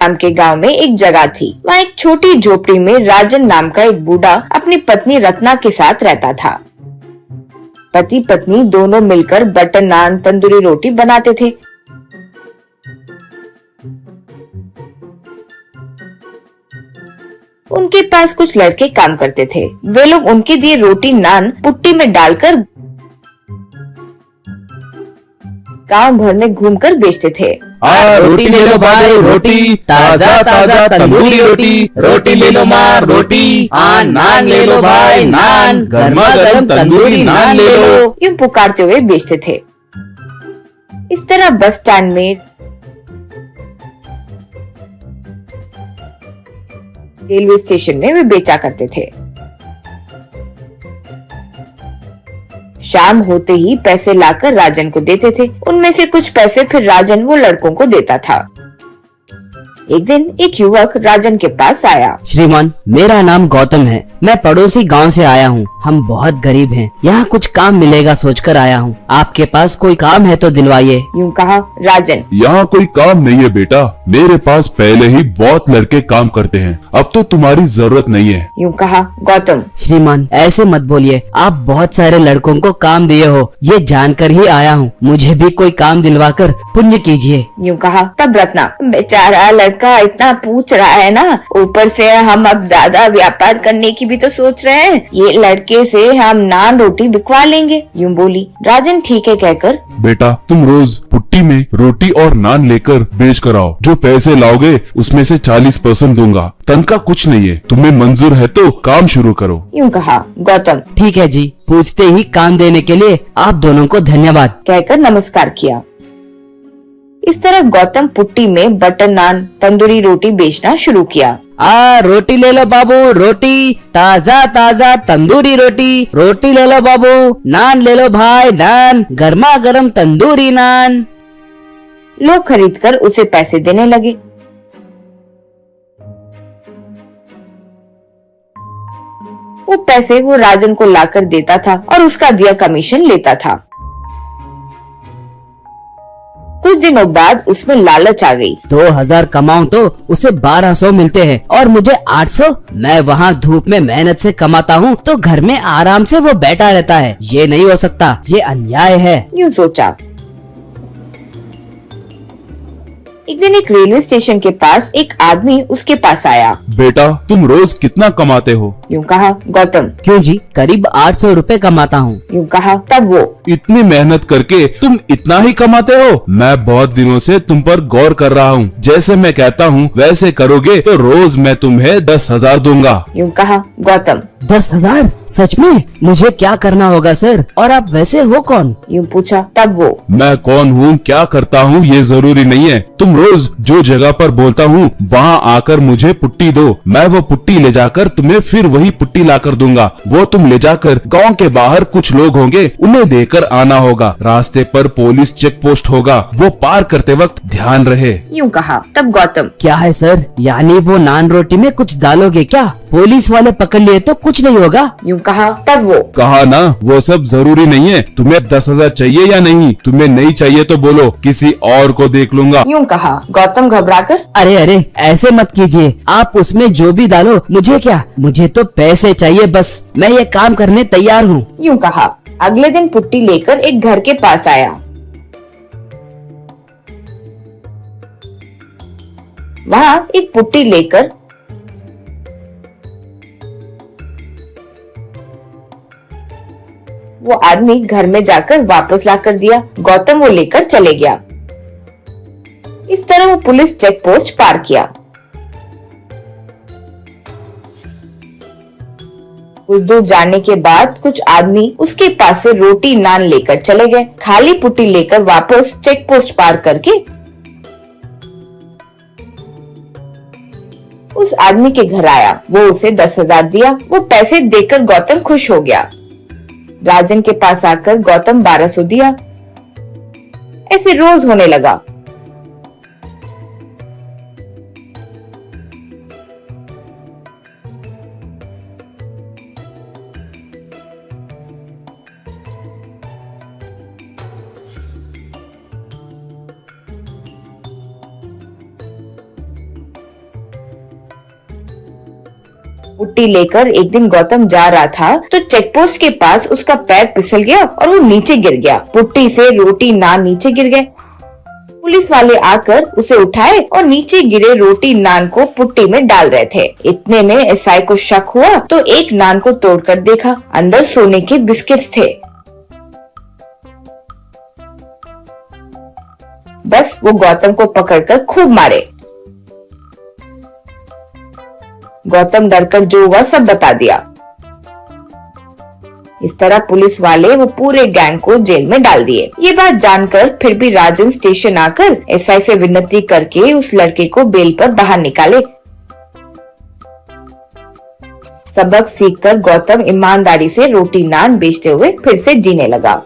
नाम के गांव में एक जगह थी। वहाँ एक छोटी झोपड़ी में राजन नाम का एक बूढ़ा अपनी पत्नी रत्ना के साथ रहता था। पति पत्नी दोनों मिलकर बटर नान तंदूरी रोटी बनाते थे। उनके पास कुछ लड़के काम करते थे। वे लोग उनके दिए रोटी नान पुट्टी में डालकर गांव भर में घूमकर बेचते थे। रोटी ले लो भाई रोटी, ताजा ताजा तंदूरी रोटी, रोटी ले लो माँ रोटी, नान ले लो भाई नान, गर्मा गर्म तंदूरी नान ले लो, यूं पुकारते हुए बेचते थे। इस तरह बस स्टैंड में, रेलवे स्टेशन में वे बेचा करते थे। शाम होते ही पैसे लाकर राजन को देते थे। उनमें से कुछ पैसे फिर राजन वो लड़कों को देता था। एक दिन एक युवक राजन के पास आया। श्रीमान, मेरा नाम गौतम है। मैं पड़ोसी गांव से आया हूँ। हम बहुत गरीब हैं। यहाँ कुछ काम मिलेगा सोचकर आया हूँ। आपके पास कोई काम है तो दिलवाइए। यूं कहा राजन। यहाँ कोई काम नहीं है बेटा, मेरे पास पहले ही बहुत लड़के काम करते हैं, अब तो तुम्हारी जरूरत नहीं है। यूं कहा गौतम। श्रीमान, ऐसे मत बोलिए। आप बहुत सारे लड़कों को काम दिए हो, ये जानकर ही आया हूँ। मुझे भी कोई काम दिलवाकर पुण्य कीजिए। यूं कहा तब रत्ना, बेचारा लड़का इतना पूछ रहा है ना, ऊपर से हम अब ज्यादा व्यापार करने की भी तो सोच रहे हैं। ये लड़के से हम नान रोटी बिकवा लेंगे। यूं बोली। राजन ठीक है कहकर, बेटा तुम रोज पुट्टी में रोटी और नान लेकर बेच कर आओ। जो पैसे लाओगे उसमें से 40% दूंगा। तनख्वाह कुछ नहीं है, तुम्हें मंजूर है तो काम शुरू करो। यूं कहा गौतम। ठीक है जी। पूछते ही काम देने के लिए आप दोनों को धन्यवाद कहकर नमस्कार किया। इस तरह गौतम पुट्टी में बटर नान तंदूरी रोटी बेचना शुरू किया। रोटी ले लो बाबू रोटी, ताजा ताजा तंदूरी रोटी, रोटी ले लो बाबू, नान ले लो भाई नान, गर्मा गर्म तंदूरी नान। लोग खरीदकर उसे पैसे देने लगे। वो पैसे वो राजन को लाकर देता था और उसका दिया कमीशन लेता था। कुछ दिनों बाद उसमें लालच आ गई। 2000 कमाऊं तो उसे 1200 मिलते हैं और मुझे 800। मैं वहाँ धूप में मेहनत से कमाता हूँ तो घर में आराम से वो बैठा रहता है। ये नहीं हो सकता, ये अन्याय है। यूं सोचा। एक दिन एक रेलवे स्टेशन के पास एक आदमी उसके पास आया। बेटा तुम रोज कितना कमाते हो? यूं कहा गौतम। क्यों जी, करीब 800 रुपए कमाता हूँ। यूं कहा तब वो। इतनी मेहनत करके तुम इतना ही कमाते हो? मैं बहुत दिनों से तुम पर गौर कर रहा हूँ। जैसे मैं कहता हूँ वैसे करोगे तो रोज मैं तुम्हें 10,000 दूंगा। यूं कहा गौतम। 10,000? सच में? मुझे क्या करना होगा सर? और आप वैसे हो कौन? यूं पूछा तब वो। मैं कौन हूँ, क्या करता हूँ ये जरूरी नहीं है। तुम रोज जो जगह पर बोलता हूँ वहाँ आकर मुझे पुट्टी दो। मैं वो पुट्टी ले जाकर तुम्हें फिर वही पुट्टी लाकर दूंगा। वो तुम ले जाकर गांव के बाहर कुछ लोग होंगे, उन्हें देकर आना होगा। रास्ते पर पुलिस चेक पोस्ट होगा, वो पार करते वक्त ध्यान रहे। यूं कहा तब गौतम। क्या है सर? यानी वो नान रोटी में कुछ डालोगे क्या? पुलिस वाले पकड़ लिए तो कुछ नहीं होगा। यूं कहा तब वो। कहा ना, वो सब जरूरी नहीं है। तुम्हें 10,000 चाहिए या नहीं? तुम्हें नहीं चाहिए तो बोलो, किसी और को देख लूंगा। यूं कहा गौतम घबराकर। अरे अरे, ऐसे मत कीजिए। आप उसमें जो भी डालो, मुझे क्या, मुझे तो पैसे चाहिए बस। मैं ये काम करने तैयार हूँ। यूं कहा। अगले दिन पुट्टी लेकर एक घर के पास आया। वहाँ एक पुट्टी लेकर वो आदमी घर में जाकर वापस लाकर दिया। गौतम वो लेकर चले गया। इस तरह वो पुलिस चेक पोस्ट पार किया। कुछ दूर जाने के बाद कुछ आदमी उसके पास से रोटी नान लेकर चले गए। खाली पुट्टी लेकर वापस चेक पोस्ट पार करके उस आदमी के घर आया। वो उसे 10,000 दिया। वो पैसे देकर गौतम खुश हो गया। राजन के पास आकर गौतम 1200 दिया। ऐसे रोज होने लगा। पुट्टी लेकर एक दिन गौतम जा रहा था तो चेकपोस्ट के पास उसका पैर फिसल गया और वो नीचे गिर गया। पुट्टी से रोटी नान नीचे गिर गए। पुलिस वाले आकर उसे उठाए और नीचे गिरे रोटी नान को पुट्टी में डाल रहे थे। इतने में एसआई को शक हुआ तो एक नान को तोड़कर देखा, अंदर सोने के बिस्किट्स थे। बस वो गौतम को पकड़कर खूब मारे। गौतम डरकर जो हुआ सब बता दिया। इस तरह पुलिस वाले वो पूरे गैंग को जेल में डाल दिए। ये बात जानकर फिर भी राजन स्टेशन आकर एसआई से विनती करके उस लड़के को बेल पर बाहर निकाले। सबक सीखकर गौतम ईमानदारी से रोटी नान बेचते हुए फिर से जीने लगा।